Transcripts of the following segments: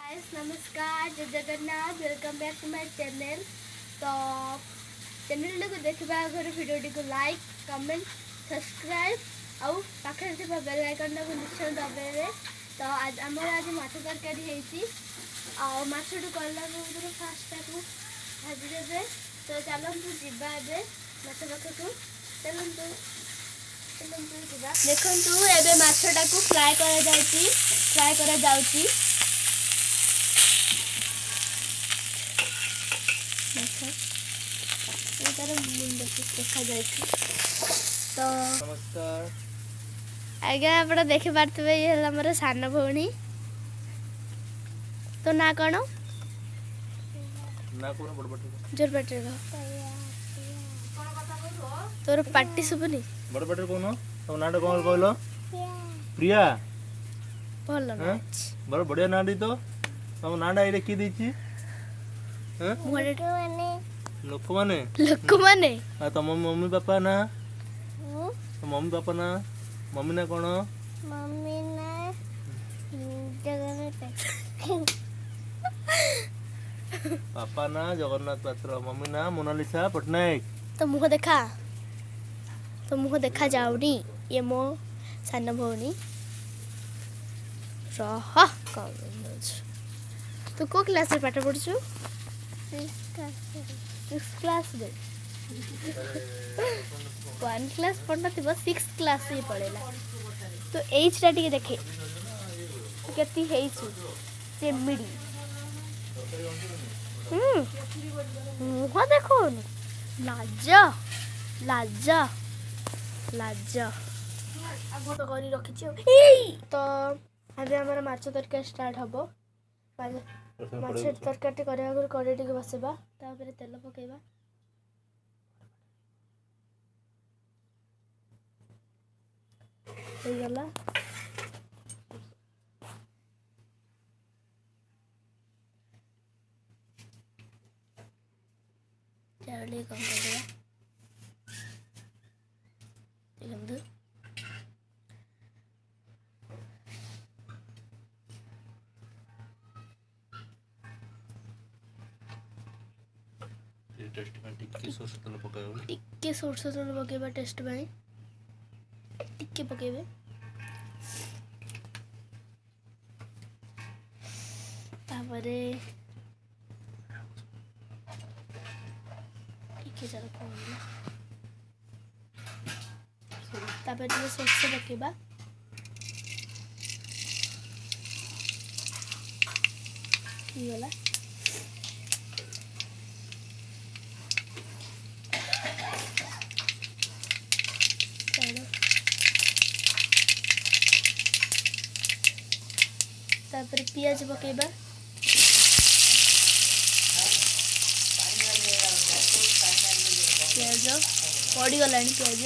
Guys नमस्कार जय Jagannath welcome back to my channel. तो चैनल को देखा आगे भिडियो को लाइक कमेंट सब्सक्राइब आउ पाखे बेल आइकन को निश्चय दबाइबे। तो आज आमर आज माछ तरकारी आछटू कला पूर्व फास्ट भाजीदेवे। तो चलतु जीवा माछ पाखक चलतु देखु एवं मछटा को फ्राए करा जाउची। तो नमस्कार आज्ञा आप देखी पारे ये मोर सान भौणी। तो ना कौन जोर पाटे तोर पाटी शुभुनी बड़ पाटे कौन तुम नाटा कौन कहल प्रिया भल बड़ बढ़िया ना तो तुम नाटा ये किए देछि लोक माने तुम मम्मी पापा ना मम्मी पापा ना मम्मी ना कौन मम्मी ना जगन्नाथ पापा ना जगन्नाथ पात्र मम्मी ना मोनालिसा पटनायक। तो मुह देखा जाऊनी ये मो सान भौणी रह तू को क्लास रे पाठ पढ़छु 6 क्लास रे 1 क्लास पढ़ना थी 6 क्लास ही पढ़ेला। तो एज टा टिके देखे केती हेइछु चेमिडी मुह देखो लाज लाज लाज तो करी रखी। तो अभी हमारा माछ तरकारी स्टार्ट हम माछ तरकारी करने कड़े टे बसवा तापर तेल पकेबा गला चावल कम कर टिके सोर्स तेल पकेबा टेस्ट भाई टिके पकेबे तापरे टिके जरा पकेबा तापर टिके सोर्स पकेबा गला तापर पियाज पकेबा पियाज पड़ी गलानी पियाज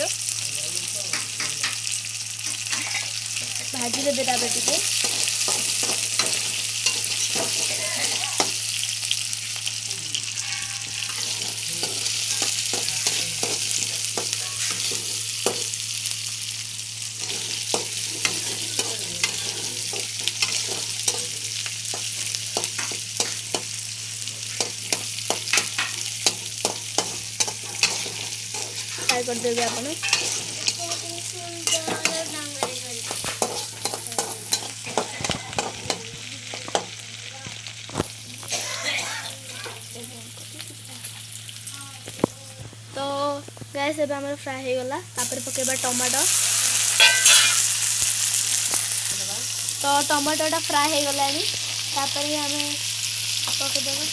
भाजी देबे तापर टिके फ्राई कर देबे आपण। तो गैस एबे हमर फ्राई हो गला तापर पकेबा टमाटो। तो टमाटोटा फ्राई हो गलानी तापर ही हमें पके देबा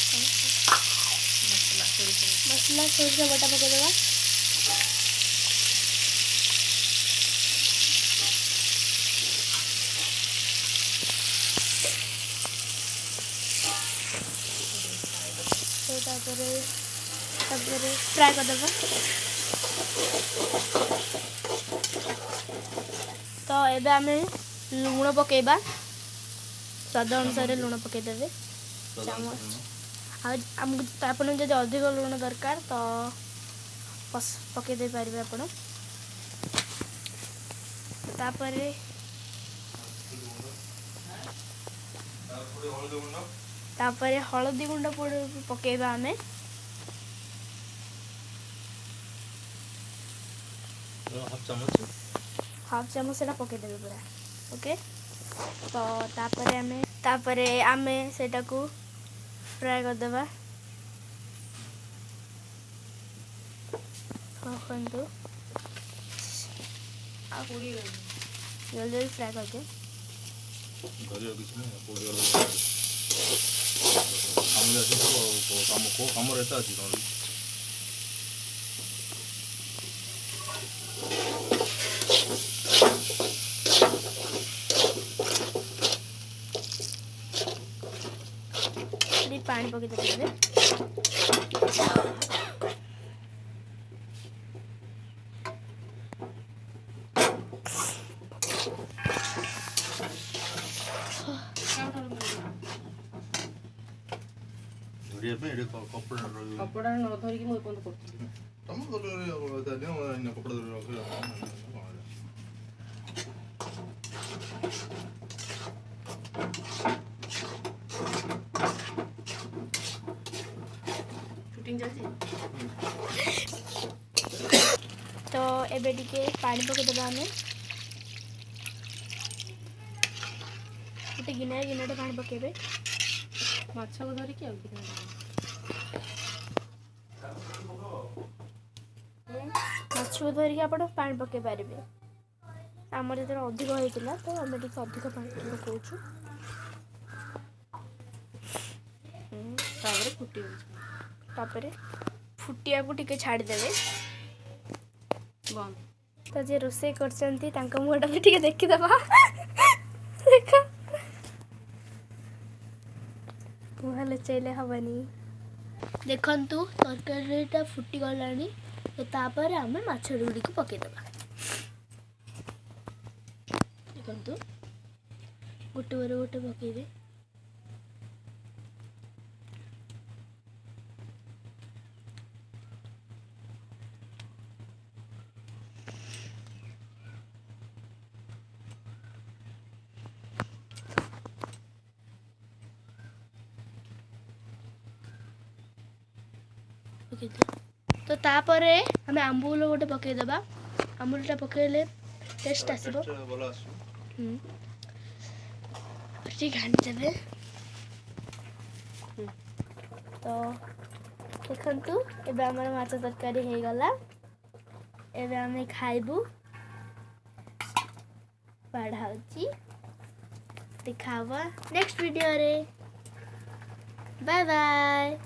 मसला सोरस बटा पके देबा तो तापर फ्राई कर देबा। तो एबे हमें लुण पकेबा स्वाद अनुसार लुण पके देबे चामच आमको आपन जब अधिक लुण दरकार तो पके दे पारे आपण। तापर तापर हळदी गुंड पकेबा आमे हाफ चामच सेटा पके देबे पूरा ओके। तो तापरे आमे सेटा को फ्राई कर देबा जल्दी जल्दी फ्राई कर दे काम रहता है पानी पके देबे कपड़ा न धरिक मुझे बंद करती तुम कपड़ा शूटिंग चलती तो एबे टिके पानी पके देबा आमे गोटे गिनाटे पानी पकेबे माछ को धरिक माछ को धरिक आप पानी पके पारे आमर जो अधिक होता तो आम टे अधिक पानी पकाऊँ फुटी तापर फुटिया को टिके छाड़देवे बंद तो जे रोसे कर मुहटा भी टिके देखीदबा देखा मुह लुचैले हबनी देखंतु तरकारीटा फुटी गलानी तो तापर आमे माछ गुड़ी को पकेदेबा देखंतु गोटे बार गोटे पकेबे तो तापरे हमें आंबुल गोटे पकईदेबा आंबुलटा पकईले टेस्ट आसब घाणी देवे तो देखंतु एबे हमर माछ तरकारी हो गला एबे हमें खाइबू पढ़ाउची दिखावा नेक्स्ट वीडियो रे बाय बाय।